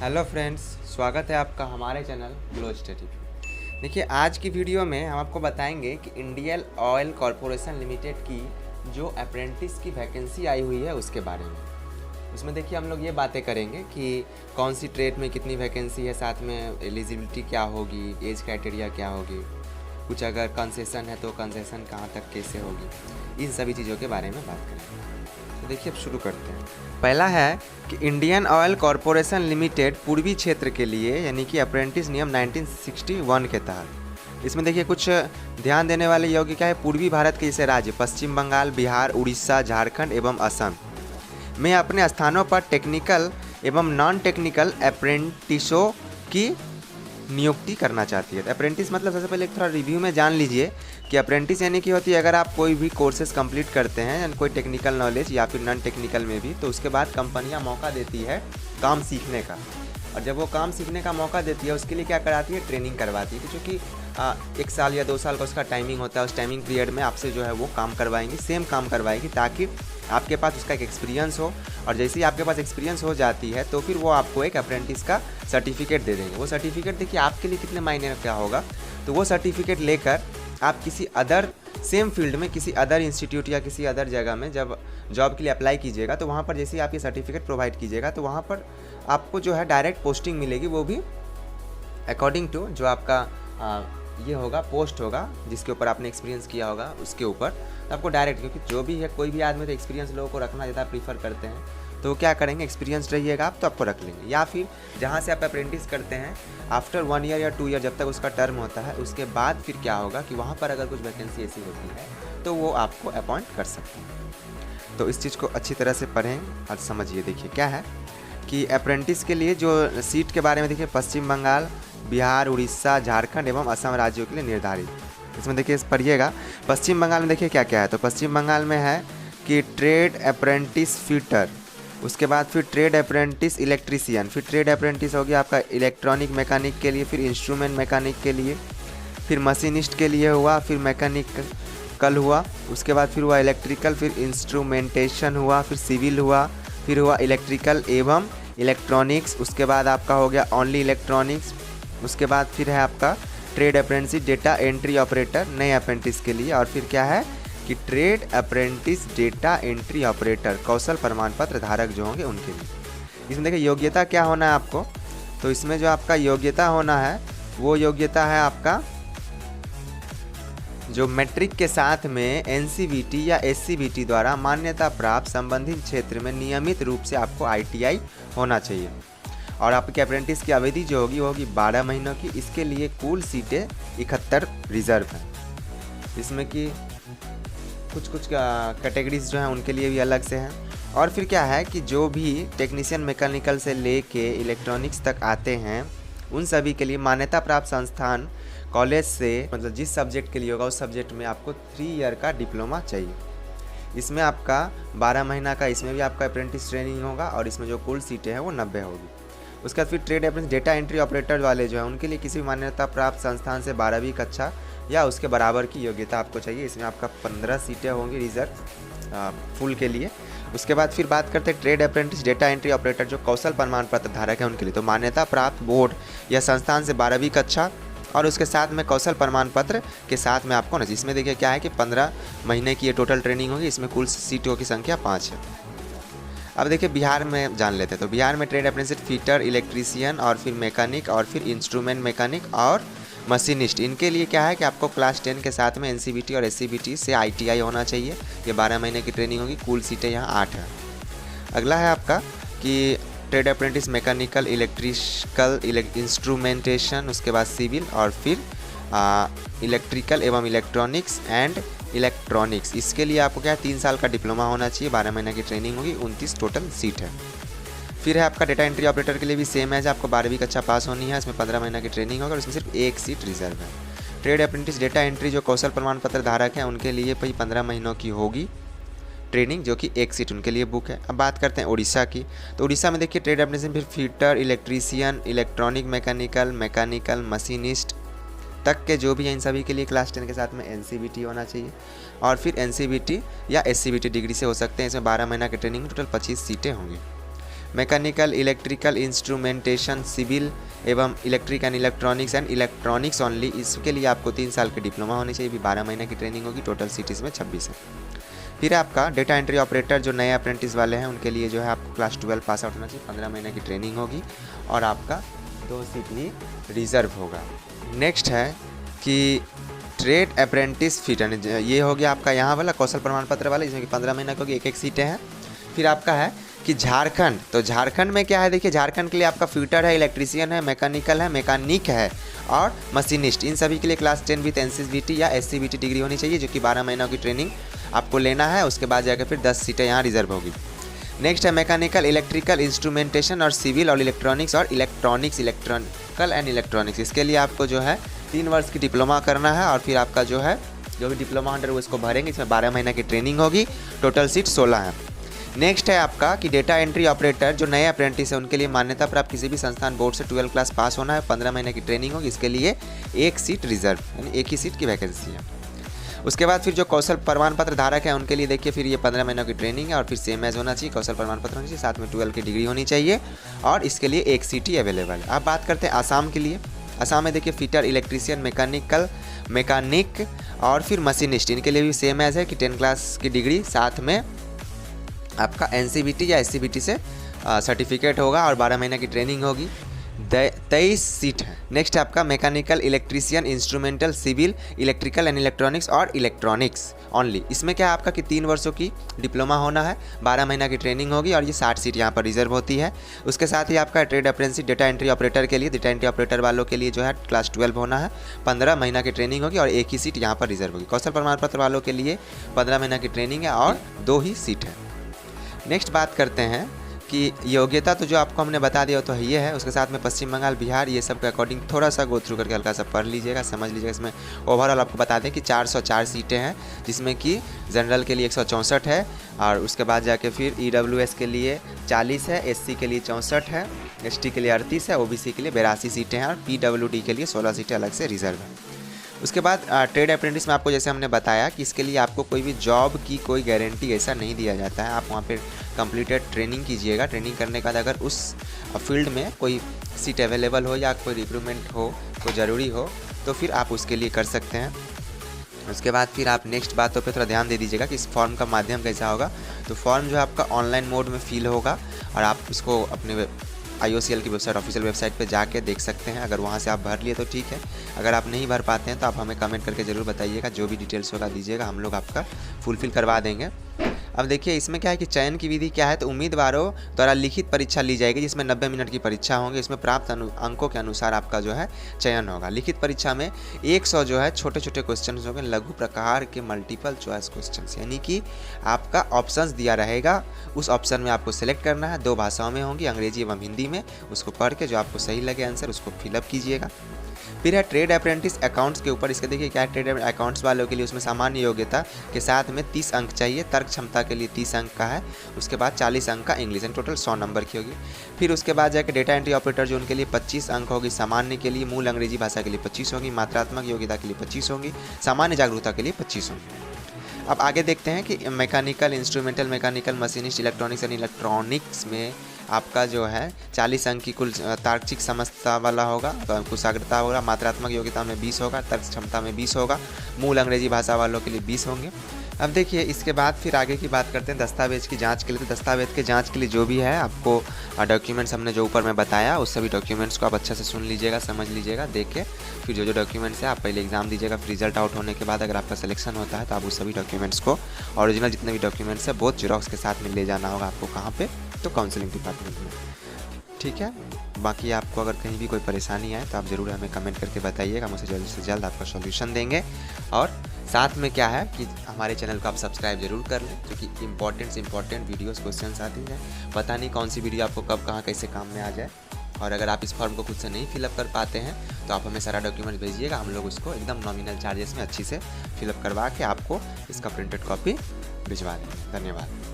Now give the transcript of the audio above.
Hello friends, स्वागत है आपका हमारे चैनल ग्लो स्टडी। देखिए, आज की वीडियो में हम आपको बताएंगे कि इंडियन ऑयल कॉरपोरेशन लिमिटेड की जो अप्रेंटिस की वैकेंसी आई हुई है उसके बारे में। उसमें देखिए हम लोग ये बातें करेंगे कि कौन सी ट्रेड में कितनी वैकेंसी है, साथ में एलिजिबिलिटी क्या होगी, एज क्राइटेरिया क्या होगी, कुछ अगर कंसेशन है तो कंसेशन कहाँ तक कैसे होगी, इन सभी चीज़ों के बारे में बात करेंगे। तो देखिए अब शुरू करते हैं। पहला है कि इंडियन ऑयल कॉरपोरेशन लिमिटेड पूर्वी क्षेत्र के लिए यानी कि अप्रेंटिस नियम 1961 के तहत, इसमें देखिए कुछ ध्यान देने वाले योग्य क्या है। पूर्वी भारत के जैसे राज्य पश्चिम बंगाल, बिहार, उड़ीसा, झारखंड एवं असम में अपने स्थानों पर टेक्निकल एवं नॉन टेक्निकल अप्रेंटिसों की नियुक्ति करना चाहती है। अप्रेंटिस मतलब सबसे पहले थोड़ा रिव्यू में जान लीजिए कि अप्रेंटिस यानी कि होती है अगर आप कोई भी कोर्सेज कंप्लीट करते हैं यानी कोई टेक्निकल नॉलेज या फिर नॉन टेक्निकल में भी, तो उसके बाद कंपनियां मौका देती है काम सीखने का। और जब वो काम सीखने का मौका देती है उसके लिए क्या कराती है, ट्रेनिंग करवाती है। क्योंकि 1 साल या 2 साल का उसका टाइमिंग होता है। उस टाइमिंग पीरियड में आपसे जो है वो काम करवाएंगी, सेम काम करवाएंगी, ताकि आपके पास उसका एक एक्सपीरियंस हो। और जैसे ही आपके पास एक्सपीरियंस हो जाती है तो फिर वो आपको एक अप्रेंटिस का सर्टिफिकेट दे देंगे। वो सर्टिफिकेट देखिए आपके लिए कितने मायने क्या होगा, तो वो सर्टिफिकेट लेकर आप किसी अदर सेम फील्ड में किसी अदर इंस्टीट्यूट या किसी अदर जगह में जब जॉब के लिए अप्लाई कीजिएगा तो वहाँ पर जैसे ही आप ये सर्टिफिकेट प्रोवाइड कीजिएगा तो वहाँ पर आपको जो है डायरेक्ट पोस्टिंग मिलेगी, वो भी अकॉर्डिंग टू जो आपका ये होगा पोस्ट होगा जिसके ऊपर आपने एक्सपीरियंस किया होगा उसके ऊपर। तो आपको डायरेक्ट, क्योंकि जो भी है कोई भी आदमी तो एक्सपीरियंस लोगों को रखना ज़्यादा प्रीफर करते हैं, तो क्या करेंगे, एक्सपीरियंस रहिएगा आप तो आपको रख लेंगे। या फिर जहाँ से आप अप्रेंटिस करते हैं आफ्टर 1 ईयर या 2 ईयर जब तक उसका टर्म होता है, उसके बाद फिर क्या होगा कि वहाँ पर अगर कुछ वैकेंसी ऐसी होती है तो वो आपको अपॉइंट कर सकते हैं। तो इस चीज़ को अच्छी तरह से पढ़ें और समझिए। देखिए क्या है कि अप्रेंटिस के लिए जो सीट के बारे में देखिए पश्चिम बंगाल, बिहार, उड़ीसा, झारखंड एवं असम राज्यों के लिए निर्धारित। इसमें देखिए पढ़िएगा पश्चिम बंगाल में देखिए क्या क्या है। तो पश्चिम बंगाल में है कि ट्रेड अप्रेंटिस फिटर, उसके बाद फिर ट्रेड अप्रेंटिस इलेक्ट्रीशियन, फिर ट्रेड अप्रेंटिस हो गया आपका इलेक्ट्रॉनिक मैकेनिक के लिए, फिर इंस्ट्रूमेंट मैकेनिक के लिए, फिर मशीनिस्ट के लिए हुआ, फिर मैकेनिकल हुआ, उसके बाद फिर हुआ इलेक्ट्रिकल, फिर इंस्ट्रूमेंटेशन हुआ, फिर सिविल हुआ, फिर हुआ इलेक्ट्रिकल एवं इलेक्ट्रॉनिक्स, उसके बाद आपका हो गया ओनली इलेक्ट्रॉनिक्स, उसके बाद फिर है आपका trade apprentice data entry operator नए अप्रेंटिस के लिए, और फिर क्या है कि trade apprentice data entry operator कौशल प्रमाण पत्र धारक जो होंगे उनके लिए। इसमें देखिए योग्यता क्या होना है आपको, तो इसमें जो आपका योग्यता होना है वो योग्यता है आपका जो मैट्रिक के साथ में एनसीवीटी या एससीवीटी द्वारा मान्यता प्राप्त संबंधित क्षेत्र में नियमित रूप से आपको आईटीआई होना चाहिए। और आपके अप्रेंटिस की अवधि जो होगी वो होगी 12 महीनों की। इसके लिए कुल सीटें 71 रिजर्व हैं। इसमें कि कुछ कैटेगरीज जो हैं उनके लिए भी अलग से हैं। और फिर क्या है कि जो भी टेक्नीशियन मैकेनिकल से लेके इलेक्ट्रॉनिक्स तक आते हैं उन सभी के लिए मान्यता प्राप्त संस्थान कॉलेज से मतलब जिस सब्जेक्ट के लिए होगा उस सब्जेक्ट में आपको 3 ईयर का डिप्लोमा चाहिए। इसमें आपका 12 महीना का इसमें भी आपका अप्रेंटिस ट्रेनिंग होगा और इसमें जो कुल सीटें हैं वो 90 होगी। उसके बाद फिर trade apprentice data entry operator वाले जो है उनके लिए किसी भी मान्यता प्राप्त संस्थान से 12वीं कक्षा या उसके बराबर की योग्यता आपको चाहिए। इसमें आपका 15 सीटें होंगी रिजर्व फुल के लिए। उसके बाद फिर बात करते हैं trade apprentice data entry operator जो कौशल प्रमाण पत्र धारक है उनके लिए, तो मान्यता प्राप्त बोर्ड या संस्थान से 12वीं कक्षा और उसके साथ में कौशल प्रमाण पत्र के साथ में आपको ना, इसमें देखिए क्या है कि 15 महीने की ये टोटल ट्रेनिंग होगी। इसमें कुल सीटों की संख्या 5 है। अब देखिए बिहार में जान लेते हैं। तो बिहार में ट्रेड अप्रेंटिस फिटर, इलेक्ट्रीशियन और फिर मैकेनिक और फिर इंस्ट्रूमेंट मैकेनिक और मशीनिस्ट, इनके लिए क्या है कि आपको क्लास 10 के साथ में एनसीवीटी और एससीवीटी से आईटीआई होना चाहिए। ये 12 महीने की ट्रेनिंग होगी। कुल सीटें यहाँ 8 हैं। अगला है आपका कि trade apprentice mechanical, electrical, instrumentation, उसके बाद सिविल और फिर इलेक्ट्रिकल एवं इलेक्ट्रॉनिक्स एंड इलेक्ट्रॉनिक्स। इसके लिए आपको क्या है 3 साल का डिप्लोमा होना चाहिए। 12 महीने की ट्रेनिंग होगी। 29 टोटल सीट है। फिर है आपका डेटा एंट्री ऑपरेटर के लिए भी सेम है, जब आपको 12वीं कक्षा पास होनी है। इसमें 15 महीने की ट्रेनिंग होगा और इसमें सिर्फ 1 सीट रिजर्व है। ट्रेड अप्रेंटिस डेटा एंट्री जो कौशल प्रमाण पत्र धारक हैं उनके लिए भाई 15 महीनों की होगी ट्रेनिंग, जो कि 1 सीट उनके लिए बुक है। अब बात करते हैं उड़ीसा की। तो उड़ीसा में देखिए ट्रेड अप्रेंटिस फिर fitter, electrician, electronic mechanical, machinist तक के जो भी हैं इन सभी के लिए क्लास 10 के साथ में एनसीवीटी होना चाहिए और फिर एनसीवीटी या एससीवीटी डिग्री से हो सकते हैं। इसमें 12 महीना की ट्रेनिंग, टोटल 25 सीटें होंगी। मैकेनिकल, इलेक्ट्रिकल, इंस्ट्रूमेंटेशन, सिविल एवं इलेक्ट्रिक एंड इलेक्ट्रॉनिक्स ओनली, इसके लिए आपको 3 साल की डिप्लोमा होनी चाहिए, भी 12 महीने की ट्रेनिंग होगी, टोटल सीट इसमें 26 है। फिर आपका डेटा एंट्री ऑपरेटर जो नए अप्रेंटिस वाले हैं उनके लिए जो है आपको क्लास 12 पास आउट होना चाहिए, 15 महीने की ट्रेनिंग होगी और आपका 2 सीट ही रिजर्व होगा। नेक्स्ट है कि ट्रेड अप्रेंटिस फिट, ये हो गया आपका यहाँ वाला कौशल प्रमाण पत्र वाला, इसमें कि 15 महीने की होगी, 1-1 सीटें हैं। फिर आपका है कि झारखंड, तो झारखंड में क्या है देखिए, झारखंड के लिए आपका फिटर है, इलेक्ट्रीशियन है, मैकेनिकल है, मैकेनिक है और मशीनिस्ट, इन सभी के लिए क्लास 10 विथ NCVT या SCVT डिग्री होनी चाहिए, जो कि 12 महीनों की ट्रेनिंग आपको लेना है। उसके बाद जाकर फिर 10 सीटें यहाँ रिजर्व होगी। नेक्स्ट है मैकेनिकल, इलेक्ट्रिकल, इंस्ट्रूमेंटेशन और सिविल और इलेक्ट्रॉनिक्स इलेक्ट्रिकल एंड इलेक्ट्रॉनिक्स, इसके लिए आपको जो है 3 वर्ष की डिप्लोमा करना है और फिर आपका जो है जो भी डिप्लोमा होल्डर वो इसको भरेंगे, इसमें 12 महीने की ट्रेनिंग होगी, टोटल सीट 16 है। नेक्स्ट है आपका कि डेटा एंट्री ऑपरेटर जो नए अप्रेंटिस है उनके लिए मान्यता प्राप्त किसी भी संस्थान बोर्ड से 12 क्लास पास होना है, 15 महीने की ट्रेनिंग होगी, इसके लिए 1 सीट रिजर्व, यानी 1 ही सीट की वैकेंसी है। उसके बाद फिर जो कौशल प्रमाण पत्र धारक है उनके लिए देखिए फिर ये 15 महीनों की ट्रेनिंग है और फिर सेम एज होना चाहिए, कौशल प्रमाण पत्र होना चाहिए, साथ में 12 की डिग्री होनी चाहिए और इसके लिए 1 सीट ही अवेलेबल है। अब बात करते हैं आसाम के लिए। आसाम में देखिए फिटर, इलेक्ट्रीशियन, मैकेनिक और फिर मशीनिस्ट, इनके लिए भी सेम एज है कि 10 क्लास की डिग्री, साथ में आपका NCVT या SCVT से सर्टिफिकेट होगा और 12 महीने की ट्रेनिंग होगी, 23 सीट है। नेक्स्ट आपका mechanical, electrician, instrumental, civil, electrical and electronics और इलेक्ट्रॉनिक्स ओनली, इसमें क्या है आपका कि 3 वर्षों की डिप्लोमा होना है, 12 महीना की ट्रेनिंग होगी और ये 60 सीट यहाँ पर रिजर्व होती है। उसके साथ ही आपका trade apprentice data entry operator के लिए, डेटा एंट्री ऑपरेटर वालों के लिए जो है क्लास 12 होना है, 15 महीना की ट्रेनिंग होगी और 1 ही सीट यहाँ पर रिजर्व होगी। कौशल प्रमाण पत्र वालों के लिए 15 महीना की ट्रेनिंग है और 2 ही सीट है। नेक्स्ट बात करते हैं कि योग्यता, तो जो आपको हमने बता दिया तो ये है, उसके साथ में पश्चिम बंगाल, बिहार, ये सब के अकॉर्डिंग थोड़ा सा गो थ्रू करके हल्का सा पढ़ लीजिएगा, समझ लीजिएगा। इसमें ओवरऑल आपको बता दें कि 404 सीटें हैं, जिसमें कि जनरल के लिए 164 है और उसके बाद जाके फिर EWS के लिए 40 है, SC के लिए 64 है, ST के लिए 38 है, OBC के लिए 82 सीटें हैं और PWD के लिए 16 सीटें अलग से रिजर्व है। उसके बाद ट्रेड अप्रेंटिस में आपको जैसे हमने बताया कि इसके लिए आपको कोई भी जॉब की कोई गारंटी ऐसा नहीं दिया जाता है, आप वहाँ पे कंप्लीटेड ट्रेनिंग कीजिएगा, ट्रेनिंग करने के बाद अगर उस फील्ड में कोई सीट अवेलेबल हो या कोई रिक्रूटमेंट हो, कोई ज़रूरी हो, तो फिर आप उसके लिए कर सकते हैं। उसके बाद फिर आप नेक्स्ट बातों पे थोड़ा ध्यान दे दीजिएगा कि इस फॉर्म का माध्यम कैसा होगा। तो फॉर्म जो है आपका ऑनलाइन मोड में फिल होगा और आप इसको अपने IOCL की वेबसाइट, ऑफिशियल वेबसाइट पे जाके देख सकते हैं। अगर वहाँ से आप भर लिए तो ठीक है, अगर आप नहीं भर पाते हैं तो आप हमें कमेंट करके ज़रूर बताइएगा, जो भी डिटेल्स होगा दीजिएगा, हम लोग आपका फुलफिल करवा देंगे। अब देखिए इसमें क्या है कि चयन की विधि क्या है, तो उम्मीदवारों द्वारा लिखित परीक्षा ली जाएगी, जिसमें 90 मिनट की परीक्षा होंगी। इसमें प्राप्त अंकों के अनुसार आपका जो है चयन होगा। लिखित परीक्षा में 100 जो है छोटे छोटे क्वेश्चन होंगे, लघु प्रकार के मल्टीपल चॉइस क्वेश्चन, यानी कि आपका ऑप्शंस दिया रहेगा, उस ऑप्शन में आपको सेलेक्ट करना है। 2 भाषाओं में होंगी, अंग्रेजी एवं हिंदी में। उसको पढ़ के जो आपको सही लगे आंसर उसको फिलअप कीजिएगा। फिर है ट्रेड अप्रेंटिस अकाउंट्स के ऊपर, इसके देखिए क्या है, ट्रेड अकाउंट्स वालों के लिए उसमें सामान्य योग्यता के साथ में 30 अंक चाहिए, तर्क क्षमता के लिए 30 अंक का है, उसके बाद 40 अंक का इंग्लिश, एंड टोटल 100 नंबर की होगी। फिर उसके बाद जाकर डेटा एंट्री ऑपरेटर जो उनके लिए 25 अंक होगी, सामान्य के लिए, मूल अंग्रेजी भाषा के लिए 25 होगी, मात्रात्मक योग्यता के लिए 25 होंगी, सामान्य जागरूकता के लिए 25 होंगी। अब आगे देखते हैं कि mechanical, instrumental, mechanical, machinist, electronics and electronics में आपका जो है 40 अंक की कुल तार्किक समझता वाला होगा, तो कुशाग्रता होगा, मात्रात्मक योग्यता में 20 होगा, तर्क क्षमता में 20 होगा, मूल अंग्रेजी भाषा वालों के लिए 20 होंगे। अब देखिए इसके बाद फिर आगे की बात करते हैं दस्तावेज की जांच के लिए। तो दस्तावेज के जांच के लिए जो भी है आपको डॉक्यूमेंट्स हमने जो ऊपर में बताया, उस सभी डॉक्यूमेंट्स को आप अच्छे से सुन लीजिएगा, समझ लीजिएगा, देख के फिर जो डॉक्यूमेंट्स है आप पहले एग्जाम दीजिएगा। फिर रिजल्ट आउट होने के बाद अगर आपका सिलेक्शन होता है तो आप उस सभी डॉक्यूमेंट्स को, ओरिजिनल जितने भी डॉक्यूमेंट्स है, बोथ जेरॉक्स के साथ में ले जाना होगा आपको। कहाँ पे? तो काउंसलिंग डिपार्टमेंट में, ठीक है। बाकी आपको अगर कहीं भी कोई परेशानी आए तो आप ज़रूर हमें कमेंट करके बताइएगा, हम उसे जल्द से जल्द आपका सॉल्यूशन देंगे। और साथ में क्या है कि हमारे चैनल को आप सब्सक्राइब जरूर कर लें, क्योंकि इंपॉर्टेंट वीडियोस क्वेश्चंस आती हैं, पता नहीं कौन सी वीडियो आपको कब कहाँ कैसे काम में आ जाए। और अगर आप इस फॉर्म को खुद से नहीं फिलअप कर पाते हैं तो आप हमें सारा डॉक्यूमेंट भेजिएगा, हम लोग उसको एकदम नॉमिनल चार्जेस में अच्छी से फिलअप करवा के आपको इसका प्रिंटेड कॉपी भिजवा देंगे। धन्यवाद।